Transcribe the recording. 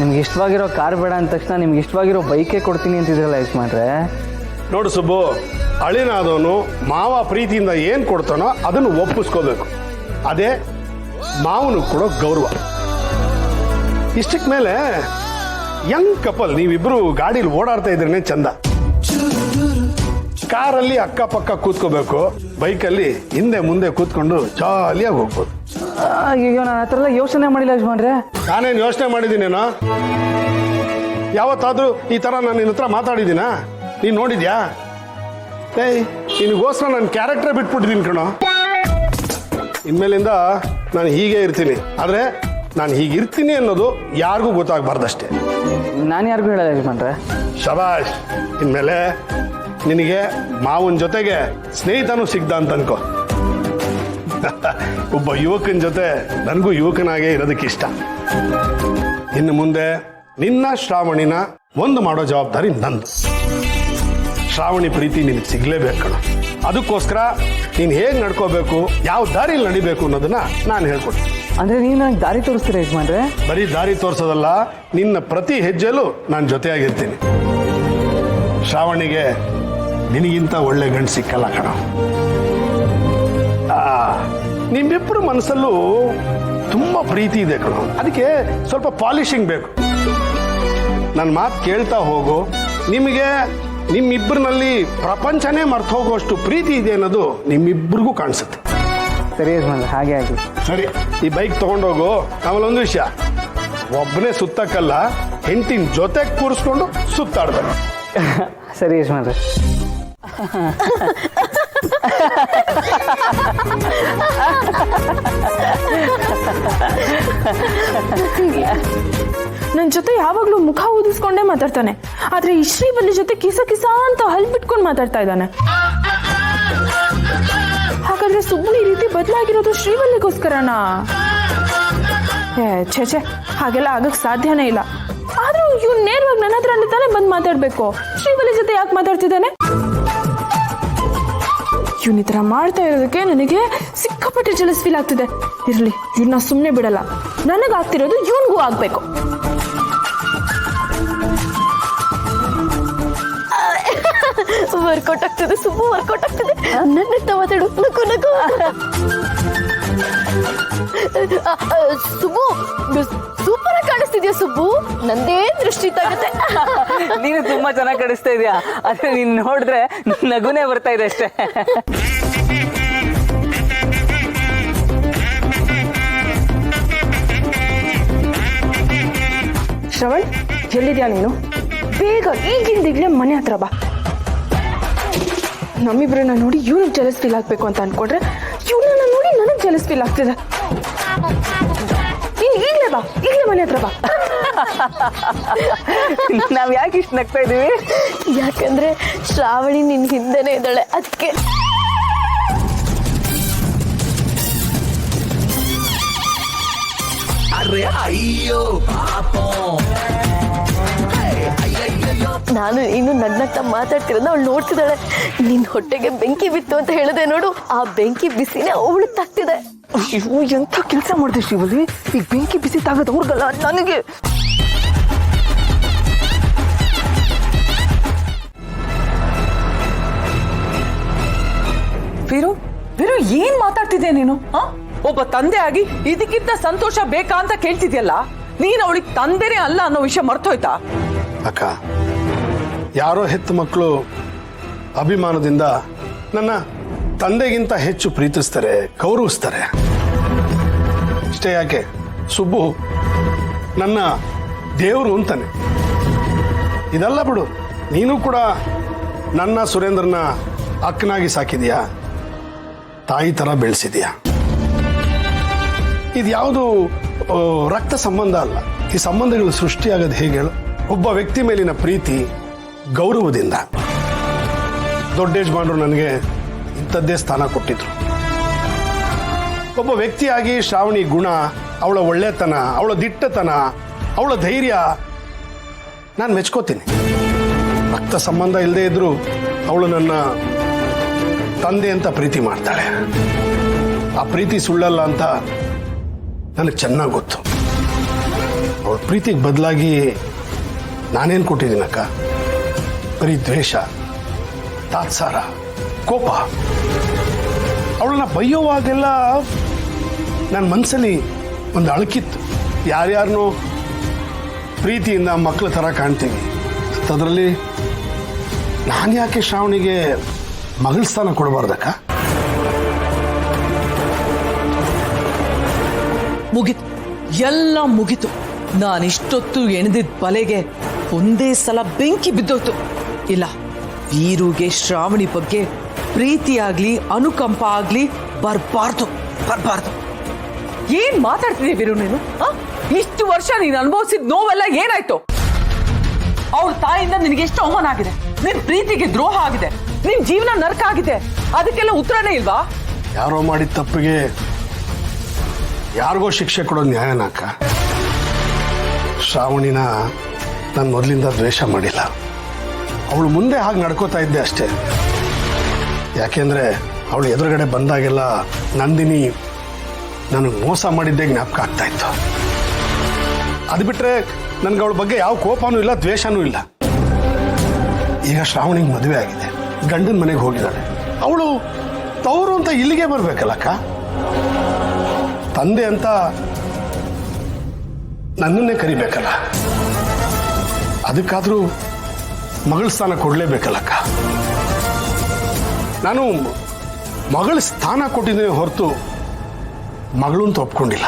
ನಿಮ್ಗೆ ಇಷ್ಟವಾಗಿರೋ ಕಾರ್ ಬೇಡ ಅಂದ ತಕ್ಷಣ ನಿಮ್ಗೆ ಇಷ್ಟವಾಗಿರೋ ಬೈಕೇ ಕೊಡ್ತೀನಿ ಅಂತಿದ್ರಲ್ಲ ಯಜಮಾನ್ರೆ. ನೋಡು ಸುಬ್ಬು, ಅಳಿನಾದವನು ಮಾವ ಪ್ರೀತಿಯಿಂದ ಏನು ಕೊಡ್ತಾನೋ ಅದನ್ನು ಒಪ್ಪಿಸ್ಕೋಬೇಕು. ಅದೇ ಮಾವನು ಕೊಡೋ ಗೌರವ. ಇಷ್ಟಕ್ಕೆ ಮೇಲೆ ಯಂಗ್ ಕಪಲ್ ನೀವಿಬ್ರು ಗಾಡೀಲಿ ಓಡಾಡ್ತಾ ಇದ್ರೇನೆ ಚಂದ. ಕಾರಲ್ಲಿ ಅಕ್ಕಪಕ್ಕ ಕೂತ್ಕೋಬೇಕು, ಬೈಕಲ್ಲಿ ಹಿಂದೆ ಮುಂದೆ ಕೂತ್ಕೊಂಡು ಜಾಲಿಯಾಗಿ ಹೋಗ್ಬೋದು. ಅಯ್ಯೋ, ನಾನು ಆ ಥರ ಎಲ್ಲ ಯೋಚನೆ ಮಾಡಿಲ್ಲ ಯಜಮಾನ್ರೆ. ನಾನೇನು ಯೋಚನೆ ಮಾಡಿದ್ದೀನೇನೋ? ಯಾವತ್ತಾದ್ರೂ ಈ ಥರ ನಾನು ನಿನ್ನ ಹತ್ರ ಮಾತಾಡಿದ್ದೀನಾ? ನೀನು ನೋಡಿದ್ಯಾ? ಏಯ್, ನಿನಗೋಸ್ಕರ ನನ್ನ ಕ್ಯಾರೆಕ್ಟರ್ ಬಿಟ್ಬಿಟ್ಟಿದ್ದೀನಿ ಕಣೋ. ಇನ್ಮೇಲಿಂದ ನಾನು ಹೀಗೆ ಇರ್ತೀನಿ, ಆದರೆ ನಾನು ಹೀಗಿರ್ತೀನಿ ಅನ್ನೋದು ಯಾರಿಗೂ ಗೊತ್ತಾಗಬಾರ್ದಷ್ಟೇ. ನಾನು ಯಾರಿಗೂ ಹೇಳಲ್ಲ ಯಜಮಾನ್ರೆ. ಶಬಾಷ್. ಇನ್ಮೇಲೆ ನಿನಗೆ ಮಾವನ ಜೊತೆಗೆ ಸ್ನೇಹಿತನೂ ಸಿಗ್ದ ಅಂತ ಅನ್ಕೋ. ಒಬ್ಬ ಯುವಕನ ಜೊತೆ ನನಗೂ ಯುವಕನಾಗೇ ಇರೋದಕ್ಕೆ ಇಷ್ಟ. ಇನ್ನು ಮುಂದೆ ನಿನ್ನ ಶ್ರಾವಣಿನ ಒಂದು ಮಾಡೋ ಜವಾಬ್ದಾರಿ ನಂದು. ಶ್ರಾವಣಿ ಪ್ರೀತಿ ನಿನಗೆ ಸಿಗ್ಲೇಬೇಕು ಕಣ. ಅದಕ್ಕೋಸ್ಕರ ನೀನು ಹೇಗೆ ನಡ್ಕೋಬೇಕು, ಯಾವ ದಾರಿಲಿ ನಡಿಬೇಕು ಅನ್ನೋದನ್ನ ನಾನು ಹೇಳ್ಕೊಡ್ತೀನಿ. ಅಂದ್ರೆ ನೀವು ನನಗೆ ದಾರಿ ತೋರಿಸ್ತೀರ ಯಜಮಾನ್ರೆ? ಬರೀ ದಾರಿ ತೋರಿಸೋದಲ್ಲ, ನಿನ್ನ ಪ್ರತಿ ಹೆಜ್ಜೆಲೂ ನಾನು ಜೊತೆಯಾಗಿರ್ತೀನಿ. ಶ್ರಾವಣಿಗೆ ನಿನಗಿಂತ ಒಳ್ಳೆ ಗಂಡು ಸಿಕ್ಕಲ್ಲ ಕಣ. ನಿಮ್ಮಿಬ್ಬರು ಮನಸ್ಸಲ್ಲೂ ತುಂಬಾ ಪ್ರೀತಿ ಇದೆ ಕಣ. ಅದಕ್ಕೆ ಸ್ವಲ್ಪ ಪಾಲಿಶಿಂಗ್ ಬೇಕು. ನನ್ನ ಮಾತು ಕೇಳ್ತಾ ಹೋಗು. ನಿಮಗೆ ನಿಮ್ಮಿಬ್ಬರಿನಲ್ಲಿ ಪ್ರಪಂಚನೇ ಮರ್ತು ಹೋಗುವಷ್ಟು ಪ್ರೀತಿ ಇದೆ ಅನ್ನೋದು ನಿಮ್ಮಿಬ್ಬರಿಗೂ ಕಾಣಿಸುತ್ತೆ. ಸರಿ ಯಜಮಾನ್ರೆ, ಹಾಗೆ ಆಗಿ. ಸರಿ, ಈ ಬೈಕ್ ತಗೊಂಡೋಗು. ಆಮೇಲೆ ಒಂದು ವಿಷಯ, ಒಬ್ಬನೇ ಸುತ್ತಕ್ಕಲ್ಲ, ಹೆಂಡತಿನ ಜೊತೆಗೆ ಕೂರಿಸ್ಕೊಂಡು ಸುತ್ತಾಡ್ಬೇಕು. ಸರಿ ಯಜಮಾನ್ರೆ. ನನ್ನ ಜೊತೆ ಯಾವಾಗ್ಲೂ ಮುಖ ಊದಿಸ್ಕೊಂಡೇ ಮಾತಾಡ್ತಾನೆ, ಆದ್ರೆ ಈ ಶ್ರೀವಲ್ಲಿ ಜೊತೆ ಕಿಸ ಕಿಸ ಅಂತ ಹಲ್ ಬಿಟ್ಕೊಂಡು ಮಾತಾಡ್ತಾ ಇದ್ದಾನೆ. ಹಾಗಾದ್ರೆ ಸುಬ್ಬು ಈ ರೀತಿ ಬದಲಾಗಿರೋದು ಶ್ರೀವಲ್ಲಿಗೋಸ್ಕರನಾ? ಛೇ, ಹಾಗೆಲ್ಲ ಆಗಕ್ ಸಾಧ್ಯನೇ ಇಲ್ಲ. ಆದ್ರೂ ಇವ್ನು ನೇರವಾಗಿ ನನ್ನ ಹತ್ರ ತಾನೇ ಬಂದು ಮಾತಾಡ್ಬೇಕು. ಶ್ರೀವಲ್ಲಿ ಜೊತೆ ಯಾಕೆ ಮಾತಾಡ್ತಿದ್ದಾನೆ? ಇವನ್ ಈ ತರ ಮಾಡ್ತಾ ಇರೋದಕ್ಕೆ ನನಗೆ ಸಿಕ್ಕಾಪಟ್ಟೆ ಜಲಸ್ ಫೀಲ್ ಆಗ್ತಿದೆ. ಇರ್ಲಿ, ಇವ್ನ ಸುಮ್ಮನೆ ಬಿಡಲ್ಲ. ನನಗಾಗ್ತಿರೋದು ಇವನ್ಗೂ ಆಗ್ಬೇಕು. ವರ್ಕೌಟ್ ಆಗ್ತದೆ ಸುಬ್ಬು, ವರ್ಕೌಟ್ ಆಗ್ತದೆ. ನನ್ನ ಮಾತಾಡು, ನಗು ನಗು. ಸುಬ್ಬು ಸೂಪರ್ ಆಗಿ ಕಾಣಿಸ್ತಿದ್ಯಾ ಸುಬ್ಬು. ನಂದೇ ದೃಷ್ಟಿ ತಾಗುತ್ತೆ. ನೀನು ತುಂಬಾ ಚೆನ್ನಾಗಿ ಕಾಣಿಸ್ತಾ ಇದೆಯಾ, ಆದ್ರೆ ನೀನ್ ನೋಡಿದ್ರೆ ನಗುನೇ ಬರ್ತಾ ಇದೆ ಅಷ್ಟೇ. ಶ್ರವಣ್, ಎಲ್ಲಿದ್ಯಾ ನೀನು? ಬೇಗ ಈಗಿಂದೀಗ್ಲೇ ಮನೆ ಹತ್ರ ಬಾ. ನಮ್ಮಿಬ್ರನ್ನ ನೋಡಿ ಇವ್ನಿಗೆ ಜಲಸ್ ಫೀಲ್ ಆಗ್ಬೇಕು ಅಂತ ಅನ್ಕೊಂಡ್ರೆ ಇವ್ನನ್ನ ನೋಡಿ ನನಗೆ ಜಲಸ್ ಫೀಲ್ ಆಗ್ತಿದೆ. ನೀನ್ ಈಗಲೇ ಬಾ, ಈಗಲೇ ಮನೆ ಹತ್ರ ಬಾ. ನಾವ್ ಯಾಕೆ ಇಷ್ಟು ನಗ್ತಾ ಇದೀವಿ? ಯಾಕಂದ್ರೆ ಶ್ರಾವಣಿ ನಿನ್ ಹಿಂದೆನೆ ಇದ್ದಾಳೆ, ಅದಕ್ಕೆ. ನಾನು ಇನ್ನು ನನ್ನತ್ತ ಮಾತಾಡ್ತಿರೋದು ಅವಳು ನೋಡ್ತಿದ್ದಾಳೆ. ನಿನ್ ಹೊಟ್ಟೆಗೆ ಬೆಂಕಿ ಬಿತ್ತು ಅಂತ ಹೇಳಿದೆ ನೋಡು, ಆ ಬೆಂಕಿ ಬಿಸಿನೇ ಅವಳು ತಾಗ್ತಿದೆ. ಅಯ್ಯೋ, ಎಂತ ಕೆಲಸ ಮಾಡಿದೆ ಶ್ರೀವಲ್ಲಿ. ಈಗ ಬೆಂಕಿ ಬಿಸಿ ತಾಗೋದು ಅವ್ರಿಗಲ್ಲ, ನನಗೆ. ವೀರು, ಏನ್ ಮಾತಾಡ್ತಿದ್ಯಾ ನೀನು? ಒಬ್ಬ ತಂದೆ ಆಗಿ ಇದಕ್ಕಿಂತ ಸಂತೋಷ ಬೇಕಾ ಅಂತ ಕೇಳ್ತಿದ್ಯಲ್ಲ. ನೀನ್ ಅವಳಿಗೆ ತಂದೆನೇ ಅಲ್ಲ ಅನ್ನೋ ವಿಷಯ ಮರ್ತೋಯ್ತಾ? ಅಕ್ಕ, ಯಾರೋ ಹೆತ್ತ ಮಕ್ಕಳು ಅಭಿಮಾನದಿಂದ ನನ್ನ ತಂದೆಗಿಂತ ಹೆಚ್ಚು ಪ್ರೀತಿಸ್ತಾರೆ, ಗೌರವಿಸ್ತಾರೆ. ಇಷ್ಟೇ ಯಾಕೆ, ಸುಬ್ಬು ನನ್ನ ದೇವರು ಅಂತಾನೆ. ಇದೆಲ್ಲ ಬಿಡು, ನೀನು ಕೂಡ ನನ್ನ ಸುರೇಂದ್ರನ ಅಕ್ಕನಾಗಿ ಸಾಕಿದೀಯಾ, ತಾಯಿ ಥರ ಬೆಳೆಸಿದೀಯಾ. ಇದ್ಯಾವುದು ರಕ್ತ ಸಂಬಂಧ ಅಲ್ಲ. ಈ ಸಂಬಂಧಗಳು ಸೃಷ್ಟಿಯಾಗೋದು ಹೇಗೆ ಹೇಳು? ಒಬ್ಬ ವ್ಯಕ್ತಿ ಮೇಲಿನ ಪ್ರೀತಿ, ಗೌರವದಿಂದ. ದೊಡ್ಡ ಯಜಮಾನರು ನನಗೆ ಇಂಥದ್ದೇ ಸ್ಥಾನ ಕೊಟ್ಟಿದ್ರು. ಒಬ್ಬ ವ್ಯಕ್ತಿಯಾಗಿ ಶ್ರಾವಣಿ ಗುಣ, ಅವಳ ಒಳ್ಳೆತನ, ಅವಳ ದಿಟ್ಟತನ, ಅವಳ ಧೈರ್ಯ ನಾನು ಮೆಚ್ಕೋತೀನಿ. ರಕ್ತ ಸಂಬಂಧ ಇಲ್ಲದೆ ಇದ್ರು ಅವಳು ನನ್ನ ತಂದೆ ಅಂತ ಪ್ರೀತಿ ಮಾಡ್ತಾಳೆ. ಆ ಪ್ರೀತಿ ಸುಳ್ಳಲ್ಲ ಅಂತ ನನಗೆ ಚೆನ್ನಾಗಿ ಗೊತ್ತು. ಅವಳ ಪ್ರೀತಿಗೆ ಬದಲಾಗಿ ನಾನೇನು ಕೊಟ್ಟಿದ್ದೀನಕ್ಕ? ಬರೀ ದ್ವೇಷ, ತಾತ್ಸಾರ, ಕೋಪ. ಅವಳನ್ನ ಬೈಯೋವಾಗೆಲ್ಲ ನನ್ನ ಮನಸ್ಸಲ್ಲಿ ಒಂದು ಅಳಕಿತ್ತು. ಯಾರ್ಯಾರನ್ನೋ ಪ್ರೀತಿಯಿಂದ ಮಕ್ಕಳ ಥರ ಕಾಣ್ತೀವಿ, ಅದರಲ್ಲಿ ನಾನು ಯಾಕೆ ಶ್ರಾವಣಿಗೆ ಮಗಳ ಸ್ಥಾನ ಕೊಡಬಾರ್ದಕ್ಕ? ಮುಗಿತು, ಎಲ್ಲ ಮುಗಿತು. ನಾನಿಷ್ಟೊತ್ತು ಎಣೆದಿದ್ದ ಬಲೆಗೆ ಒಂದೇ ಸಲ ಬೆಂಕಿ ಬಿದ್ದೋಯ್ತು. ಇಲ್ಲ, ವೀರುಗೆ ಶ್ರಾವಣಿ ಬಗ್ಗೆ ಪ್ರೀತಿ ಆಗ್ಲಿ ಅನುಕಂಪ ಆಗ್ಲಿ ಬರಬಾರ್ದು. ಏನ್ ಮಾತಾಡ್ತಿದ್ದೀಯ ವೀರು ನೀನು? ಇಷ್ಟು ವರ್ಷ ನೀನು ಅನುಭವಿಸಿದ ನೋವೆಲ್ಲ ಏನಾಯ್ತು? ಅವ್ರ ತಾಯಿಯಿಂದ ನಿನಗೆ ಎಷ್ಟು ಅವಮಾನ ಆಗಿದೆ, ನಿನ್ ಪ್ರೀತಿಗೆ ದ್ರೋಹ ಆಗಿದೆ, ನಿನ್ ಜೀವನ ನರಕ ಆಗಿದೆ. ಅದಕ್ಕೆಲ್ಲ ಉತ್ತರನೇ ಇಲ್ವಾ? ಯಾರೋ ಮಾಡಿದ ತಪ್ಪಿಗೆ ಯಾರಿಗೋ ಶಿಕ್ಷೆ ಕೊಡೋದು ನ್ಯಾಯನಾಕ? ಶ್ರಾವಣಿನ ನಾನು ಮೊದಲಿಂದ ದ್ವೇಷ ಮಾಡಿಲ್ಲ. ಅವಳು ಮುಂದೆ ಹಾಗೆ ನಡ್ಕೋತಾ ಇದ್ದೆ ಅಷ್ಟೇ. ಯಾಕೆಂದ್ರೆ ಅವಳು ಎದುರುಗಡೆ ಬಂದಾಗೆಲ್ಲ ನಂದಿನಿ ನನಗೆ ಮೋಸ ಮಾಡಿದ್ದೇ ಜ್ಞಾಪಕ ಆಗ್ತಾ ಇತ್ತು. ಅದು ಬಿಟ್ರೆ ನನ್ಗೆ ಅವಳ ಬಗ್ಗೆ ಯಾವ ಕೋಪನೂ ಇಲ್ಲ, ದ್ವೇಷನೂ ಇಲ್ಲ. ಈಗ ಶ್ರಾವಣಿಗೆ ಮದುವೆ ಆಗಿದೆ, ಗಂಡನ ಮನೆಗೆ ಹೋಗಿದ್ದಾಳೆ. ಅವಳು ತವರು ಅಂತ ಇಲ್ಲಿಗೆ ಬರ್ಬೇಕಲ್ಲಕ್ಕ? ತಂದೆ ಅಂತ ನನ್ನನ್ನೇ ಕರಿಬೇಕಲ್ಲ? ಅದಕ್ಕಾದ್ರೂ ಮಗಳ ಸ್ಥಾನ ಕೊಡ್ಲೇಬೇಕಲ್ಲಕ್ಕ? ನಾನು ಮಗಳ ಸ್ಥಾನ ಕೊಟ್ಟಿದ್ದೇನೆ ಹೊರತು ಮಗಳು ಅಂತ ಒಪ್ಕೊಂಡಿಲ್ಲ.